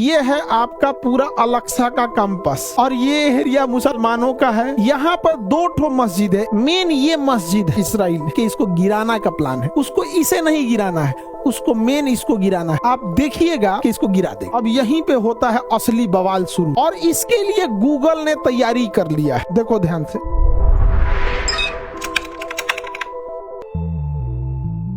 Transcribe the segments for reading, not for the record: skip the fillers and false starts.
ये है आपका पूरा अलेक्सा का कैंपस और ये एरिया मुसलमानों का है। यहाँ पर 2 ठो मस्जिद है। मेन ये मस्जिद है इसराइल के, इसको गिराना का प्लान है। उसको इसे नहीं गिराना है, उसको मेन इसको गिराना है। आप देखिएगा कि इसको गिरा दे। अब यहीं पे होता है असली बवाल शुरू और इसके लिए गूगल ने तैयारी कर लिया है। देखो ध्यान से,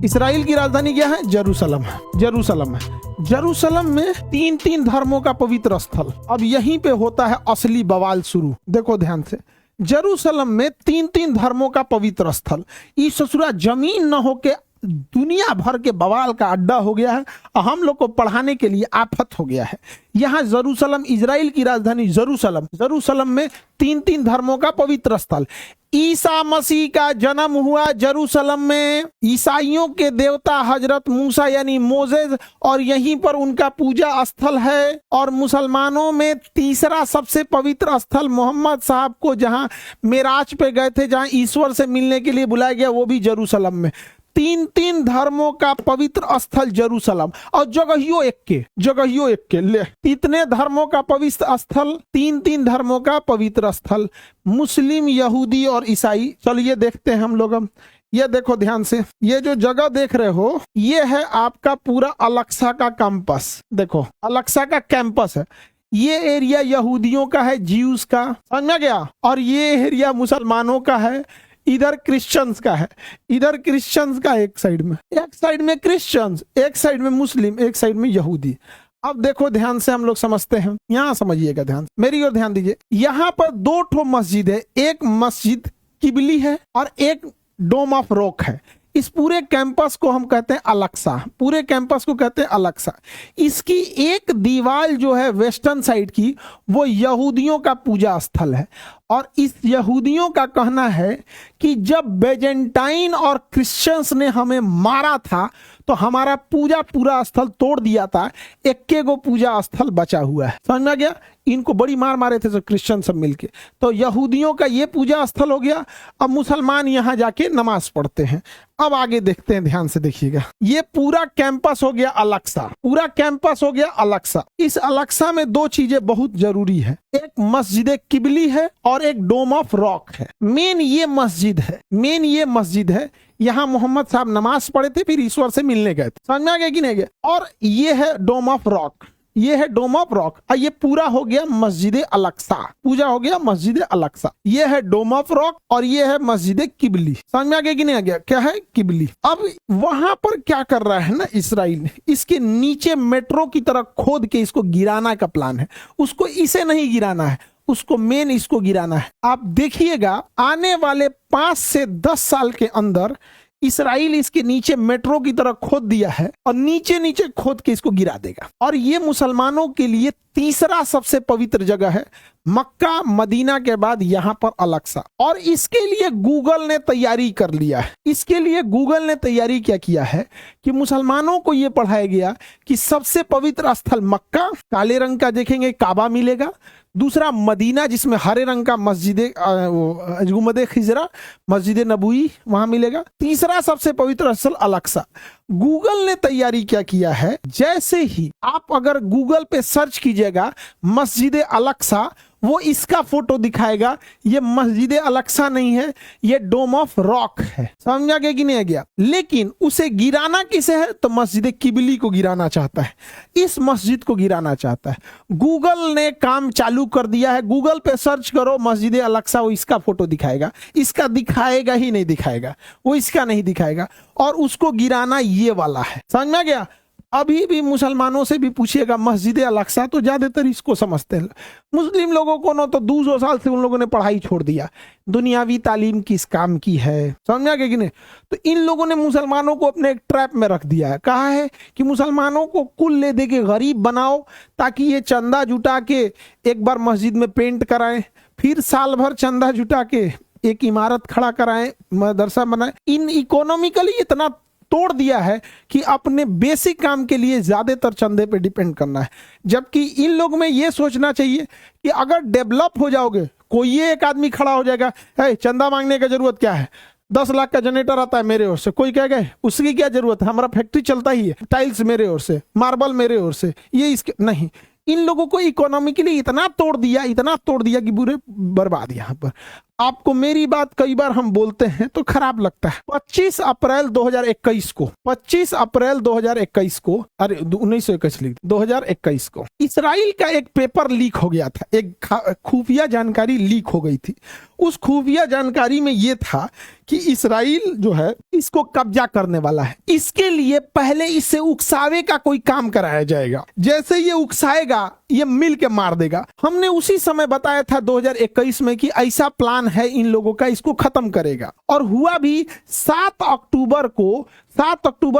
इसराइल की राजधानी क्या है? जेरूसलम है। जेरूसलम है। जेरूसलम में 3 धर्मों का पवित्र स्थल। अब यहीं पे होता है असली बवाल शुरू। देखो ध्यान से, जेरूसलम में 3 धर्मों का पवित्र स्थल। इस ससुरा जमीन न हो के दुनिया भर के बवाल का अड्डा हो गया है। हम लोग को पढ़ाने के लिए आफत हो गया है। यहाँ जेरूसलम, इजराइल की राजधानी जेरूसलम, जेरूसलम में 3 धर्मों का पवित्र स्थल। ईसा मसीह का जन्म हुआ जेरूसलम में। ईसाइयों के देवता हजरत मूसा यानी मोजेस, और यहीं पर उनका पूजा स्थल है। और मुसलमानों में तीसरा सबसे पवित्र स्थल मोहम्मद साहब को जहां मेराज पे गए थे, जहां ईश्वर से मिलने के लिए बुलाया गया, वो भी जेरूसलम में। 3 धर्मों का पवित्र स्थल जेरूसलम, और जगहियो एक के ले इतने धर्मों का पवित्र स्थल, 3 धर्मों का पवित्र स्थल, मुस्लिम, यहूदी और ईसाई। चलिए देखते हैं हम लोग। हम ये देखो ध्यान से, ये जो जगह देख रहे हो, ये है आपका पूरा अलेक्सा का कैंपस। देखो अलेक्सा का कैंपस है। ये एरिया यहूदियों का है, ज्यूज का, समझ में गया। और ये एरिया मुसलमानों का है, इधर क्रिश्चियंस का है। इधर क्रिश्चियंस का एक साइड में क्रिश्चियंस, एक साइड में मुस्लिम, एक साइड में यहूदी। अब देखो ध्यान से, हम लोग समझते हैं। यहाँ समझिएगा ध्यान, मेरी ओर ध्यान दीजिए। यहाँ पर 2 ठो मस्जिद है। एक मस्जिद किबली है और एक डोम ऑफ रॉक है। इस पूरे कैंपस को हम कहते हैं अलेक्सा। पूरे कैंपस को कहते हैं अलेक्सा। इसकी एक दीवार जो है वेस्टर्न साइड की, वो यहूदियों का पूजा स्थल है। और इस यहूदियों का कहना है कि जब बेजेंटाइन और क्रिश्चियंस ने हमें मारा था तो हमारा पूरा स्थल तोड़ दिया था, 1 पूजा स्थल बचा हुआ है। समझ में आ गया? इनको बड़ी मार मारे थे सब क्रिश्चियन सब मिलके, तो यहूदियों का ये पूजा स्थल हो गया। अब मुसलमान यहाँ जाके नमाज पढ़ते हैं। अब आगे देखते हैं, ध्यान से देखिएगा। ये पूरा कैंपस हो गया अलेक्सा, पूरा कैंपस हो गया अलेक्सा। इस अलेक्सा में 2 चीजें बहुत जरूरी है। एक मस्जिद किबली है और एक डोम ऑफ रॉक है। मेन ये मस्जिद है। यहाँ मोहम्मद साहब नमाज पढ़े थे, फिर ईश्वर से मिलने गए थे। समझ में आ गया कि नहीं गया? और ये है डोम ऑफ रॉक, ये है डोम ऑफ रॉक। और ये पूरा हो गया मस्जिद अलेक्सा, पूजा हो गया मस्जिद अलेक्सा। ये है डोम ऑफ रॉक और ये है मस्जिद किबली। समझ में आ गया कि नहीं आ गया? क्या है? किबली। अब वहां पर क्या कर रहा है ना इसराइल ने, इसके नीचे मेट्रो की तरह खोद के इसको गिराना का प्लान है। उसको इसे नहीं गिराना है, उसको मेन इसको गिराना है। आप देखिएगा आने वाले 5 से 10 साल के अंदर इसराइल इसके नीचे मेट्रो की तरह खोद दिया है और नीचे खोद के इसको गिरा देगा। और ये मुसलमानों के लिए तीसरा सबसे पवित्र जगह है। मक्का मदीना के बाद यहाँ पर अलेक्सा। और इसके लिए गूगल ने तैयारी कर लिया है। इसके लिए गूगल ने तैयारी क्या किया है कि मुसलमानों को ये पढ़ाया गया कि सबसे पवित्र स्थल मक्का, काले रंग का देखेंगे काबा मिलेगा। दूसरा मदीना, जिसमें हरे रंग का मस्जिद गुंबद खिजरा, मस्जिद नबवी वहां मिलेगा। तीसरा सबसे पवित्र स्थल अलेक्सा। गूगल ने तैयारी क्या किया है, जैसे ही आप अगर गूगल पे सर्च कीजिएगा मस्जिद अलेक्सा, वो इसका फोटो दिखाएगा। ये मस्जिद अलेक्सा नहीं है, ये डोम ऑफ रॉक है। समझ गया कि नहीं आ गया? लेकिन उसे गिराना किसे है? तो मस्जिद किबली को गिराना चाहता है, इस मस्जिद को गिराना चाहता है। गूगल ने काम चालू कर दिया है। गूगल पे सर्च करो मस्जिद अलेक्सा, वो इसका फोटो दिखाएगा। इसका दिखाएगा ही नहीं दिखाएगा, वो इसका नहीं दिखाएगा। और उसको गिराना ये वाला है। समझ में आ गया? अभी भी मुसलमानों से भी पूछिएगा मस्जिद अलेक्सा, तो ज्यादातर इसको समझते हैं। मुस्लिम लोगों को ना तो 200 साल से उन लोगों ने पढ़ाई छोड़ दिया, दुनियावी तालीम किस काम की है। समझ गया कि नहीं? तो इन लोगों ने मुसलमानों को अपने एक ट्रैप में रख दिया है। कहा है कि मुसलमानों को कुल ले दे के गरीब बनाओ, ताकि ये चंदा जुटा के एक बार मस्जिद में पेंट कराएं, फिर साल भर चंदा जुटा के एक इमारत खड़ा कराएं, मदरसा बनाएं। इन इकोनॉमिकली इतना तोड़ दिया है कि अपने बेसिक काम के लिए ज्यादातर चंदे पे डिपेंड करना है। जबकि इन लोग में ये सोचना चाहिए कि अगर डेवलप हो जाओगे, कोई एक आदमी खड़ा हो जाएगा, चंदा मांगने का जरूरत क्या है, 10 लाख का जनरेटर आता है मेरे ओर से, कोई कहेगा उसकी क्या जरूरत है, हमारा फैक्ट्री चलता ही है, टाइल्स मेरे ओर से, मार्बल मेरे ओर से, ये इसके नहीं। इन लोगों को इकोनॉमिकली इतना तोड़ दिया कि बुरे बर्बाद। यहाँ पर आपको मेरी बात कई बार हम बोलते हैं तो खराब लगता है। 25 अप्रैल 2021 को 25 अप्रैल 2021 को, अरे 1921 लिख, 2021 को इसराइल का एक पेपर लीक हो गया था, एक खुफिया जानकारी लीक हो गई थी। उस खुफिया जानकारी में यह था कि इसराइल जो है इसको कब्जा करने वाला है, इसके लिए पहले इससे उकसावे का कोई काम कराया जाएगा, जैसे ये उकसाएगा ये मिल के मार देगा। हमने उसी समय बताया था 2021 में कि ऐसा प्लान है इन लोगों का, इसको खत्म करेगा। और हुआ भी 7 अक्टूबर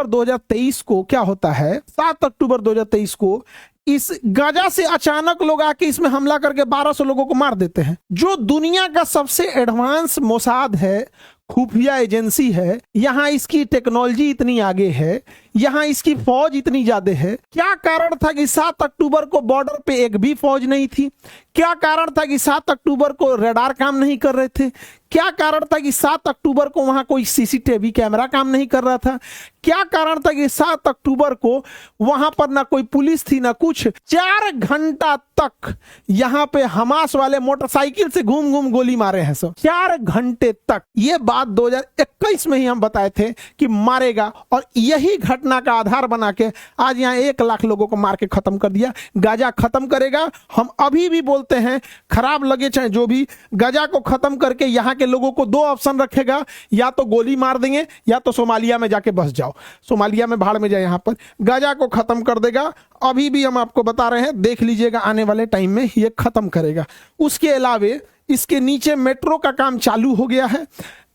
2023 को क्या होता है, 7 अक्टूबर 2023 को इस गाजा से अचानक लोग आके इसमें हमला करके 1200 लोगों को मार देते हैं। जो दुनिया का सबसे एडवांस मोसाद है, खुफिया एजेंसी है, यहाँ इसकी टेक्नोलॉजी इतनी आगे है, यहाँ इसकी फौज इतनी ज्यादा है। क्या कारण था कि 7 अक्टूबर को बॉर्डर पे एक भी फौज नहीं थी? क्या कारण था कि 7 अक्टूबर को रडार काम नहीं कर रहे थे? क्या कारण था कि 7 अक्टूबर को वहां कोई सीसीटीवी कैमरा काम नहीं कर रहा था? क्या कारण था कि 7 अक्टूबर को वहां पर ना कोई पुलिस थी ना कुछ? 4 घंटा तक यहाँ पे हमास वाले मोटरसाइकिल से घूम घूम गोली मारे हैं सब, 4 घंटे तक। ये बात 2021 में ही हम बताए थे कि मारेगा, और यही घटना का आधार बना के आज यहाँ 1 लाख लोगों को मार के खत्म कर दिया। गाजा खत्म करेगा। हम अभी भी बोलते हैं, खराब लगे चाहे जो भी, गाजा को खत्म करके यहाँ के लोगों को 2 ऑप्शन रखेगा, या तो गोली मार देंगे या तो सोमालिया में जाके बस जाओ, सोमालिया में भाड़ में जाए। यहाँ पर गाजा को खत्म कर देगा। अभी भी हम आपको बता रहे हैं, देख लीजिएगा आने वाले टाइम में ये खत्म करेगा। उसके अलावे इसके नीचे मेट्रो का काम चालू हो गया है।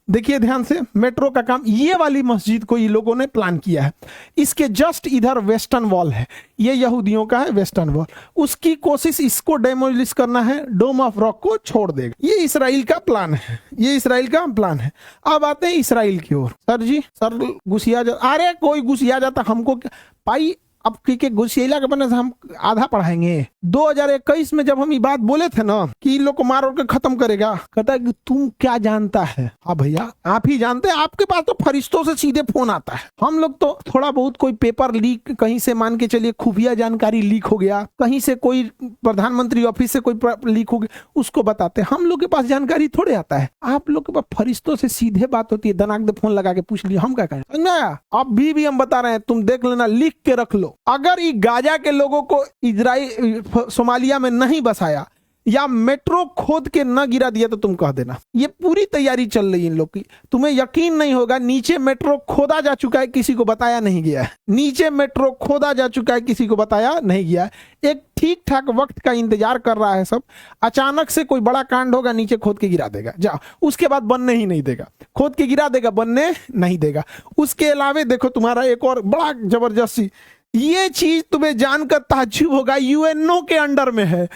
देखिए ध्यान से, मेट्रो का काम, ये वाली मस्जिद को ये लोगों ने प्लान किया है। इसके जस्ट इधर वेस्टर्न वॉल है, ये यहूदियों का है वेस्टर्न वॉल। उसकी कोशिश इसको डेमोलिश करना है, डोम ऑफ रॉक को छोड़ देगा। ये इसराइल का प्लान है, ये इसराइल का प्लान है। अब आते हैं इसराइल की ओर। सर घुसिया जा, अरे कोई घुसिया जाता हमको पाई, अब के घुसिया के बने से हम आधा पढ़ाएंगे। 2021 में जब हम ये बात बोले थे ना कि इन लोग को मार के खत्म करेगा, कहता है कि तुम क्या जानता है? हाँ भैया आप ही जानते हैं, आपके पास तो फरिश्तों से सीधे फोन आता है। हम लोग तो थोड़ा बहुत कोई पेपर लीक कहीं से, मान के चलिए खुफिया जानकारी लीक हो गया, कहीं से कोई प्रधानमंत्री ऑफिस से कोई लीक हो गया, उसको बताते हैं। हम लोग के पास जानकारी थोड़े आता है, आप लोग के पास फरिश्तों से सीधे बात होती है। दनाक दे फोन लगा के पूछ लिया, हम क्या कहें ना। अभी भी हम बता रहे हैं, तुम देख लेना, लिख के रख लो। अगर ये गाजा के लोगों को इजराइल सोमालिया में नहीं बसाया या मेट्रो खोद के न गिरा दिया तो तुम कह देना। ये पूरी तैयारी चल रही है इन लोग की। तुम्हें यकीन नहीं होगा, नीचे मेट्रो खोदा जा चुका है, किसी को बताया नहीं गया है। नीचे मेट्रो खोदा जा चुका है, किसी को बताया नहीं गया है। एक ठीक ठाक वक्त का इंतजार कर रहा है सब। अचानक से कोई बड़ा कांड होगा, नीचे खोद के गिरा देगा, जाओ। उसके बाद बनने ही नहीं देगा, खोद के गिरा देगा, बनने नहीं देगा। उसके अलावा देखो तुम्हारा एक और बड़ा जबरदस्ती, ये चीज तुम्हें जानकर ताज्जुब होगा, यूएनओ के अंडर में है।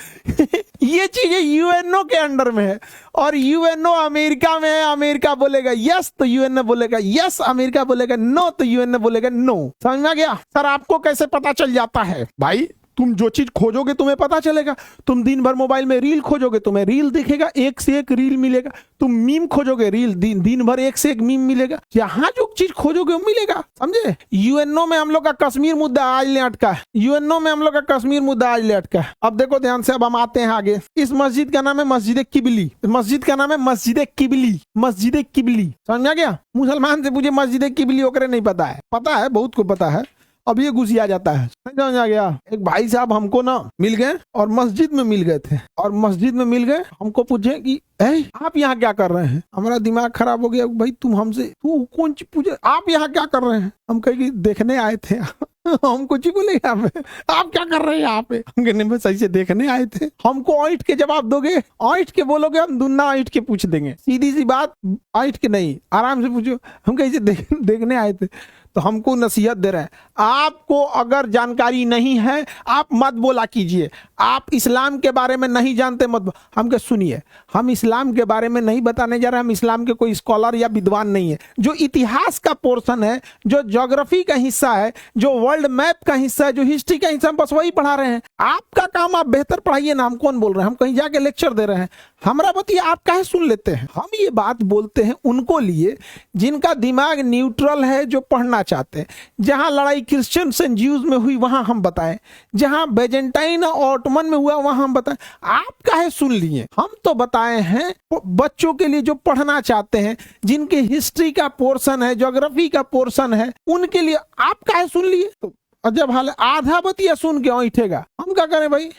ये चीज यूएनओ के अंडर में है, और यूएनओ अमेरिका में है। अमेरिका बोलेगा यस तो यूएनओ बोलेगा यस, अमेरिका बोलेगा नो तो यूएनओ बोलेगा नो। समझ में आ गया? सर आपको कैसे पता चल जाता है? भाई तुम जो चीज खोजोगे तुम्हें पता चलेगा। तुम दिन भर मोबाइल में रील खोजोगे, तुम्हें रील दिखेगा, एक से एक रील मिलेगा। तुम मीम खोजोगे, रील दिन भर एक से एक मीम मिलेगा। जहां जो चीज खोजोगे वो मिलेगा, समझे? यूएनओ में हम लोग का कश्मीर मुद्दा आज ले अटका है। यूएनओ में हम लोग का कश्मीर मुद्दा आज ले अटका है। अब देखो ध्यान से, अब हम आते हैं आगे। इस मस्जिद का नाम है मस्जिद किबली। मस्जिद का नाम है मस्जिद किबली, मस्जिद किबली। समझ में आ गया? मुसलमान से पूछे मस्जिद किबली ओकरे नहीं पता है। पता है, बहुत को पता है। अब ये घुसिया जाता है, समझ आ गया? एक भाई साहब हमको ना मिल गए, और मस्जिद में मिल गए थे, और मस्जिद में मिल गए, हमको पूछे कि आप यहाँ क्या कर रहे हैं? हमारा दिमाग खराब हो गया, भाई तुम हमसे, तू कौन चीज पूछे, आप यहाँ क्या कर रहे हैं? हम कहे कि देखने आए थे। हम कुछ ही बोले, यहाँ पे आप क्या कर रहे हैं यहाँ पे? हम कहने बस ऐसे देखने आए थे। हमको ऐंठ के जवाब दोगे, ऐंठ के बोलोगे, हम दुन्ना ऐंठ के पूछ देंगे। सीधी सी बात, ऐंठ के नहीं, आराम से पूछो। हम कैसे देखने आए थे, तो हमको नसीहत दे रहे हैं, आपको अगर जानकारी नहीं है आप मत बोला कीजिए। आप इस्लाम के बारे में नहीं जानते मत। हम क्या, सुनिए, हम इस्लाम के बारे में नहीं बताने जा रहे। हम इस्लाम के कोई स्कॉलर या विद्वान नहीं है। जो इतिहास का पोर्शन है, जो ज्योग्राफी का हिस्सा है, जो वर्ल्ड मैप का हिस्सा है, जो हिस्ट्री का हिस्सा, हम बस वही पढ़ा रहे हैं। आपका काम आप बेहतर पढ़ाइए ना। हम कौन बोल रहे हैं? हम कहीं जाके लेक्चर दे रहे हैं? हमारा बतिया आप काहे सुन लेते हैं? हम ये बात बोलते हैं उनको लिए जिनका दिमाग न्यूट्रल है, जो पढ़ना चाहते हैं। जहां लड़ाई क्रिश्चियंस एंड ज्यूज में हुई वहां हम बताएं, जहां बेजेंटाइन और ऑटोमन में हुआ वहां हम बताएं। आप काहे सुन लिए? हम तो बताए हैं बच्चों के लिए जो पढ़ना चाहते हैं, जिनके हिस्ट्री का पोर्शन है, ज्योग्राफी का पोर्शन है, उनके लिए आप काहे सुन लिए? तो जब हाल आधा बतिया सुन के ऐठेगा, हम क्या करें भाई?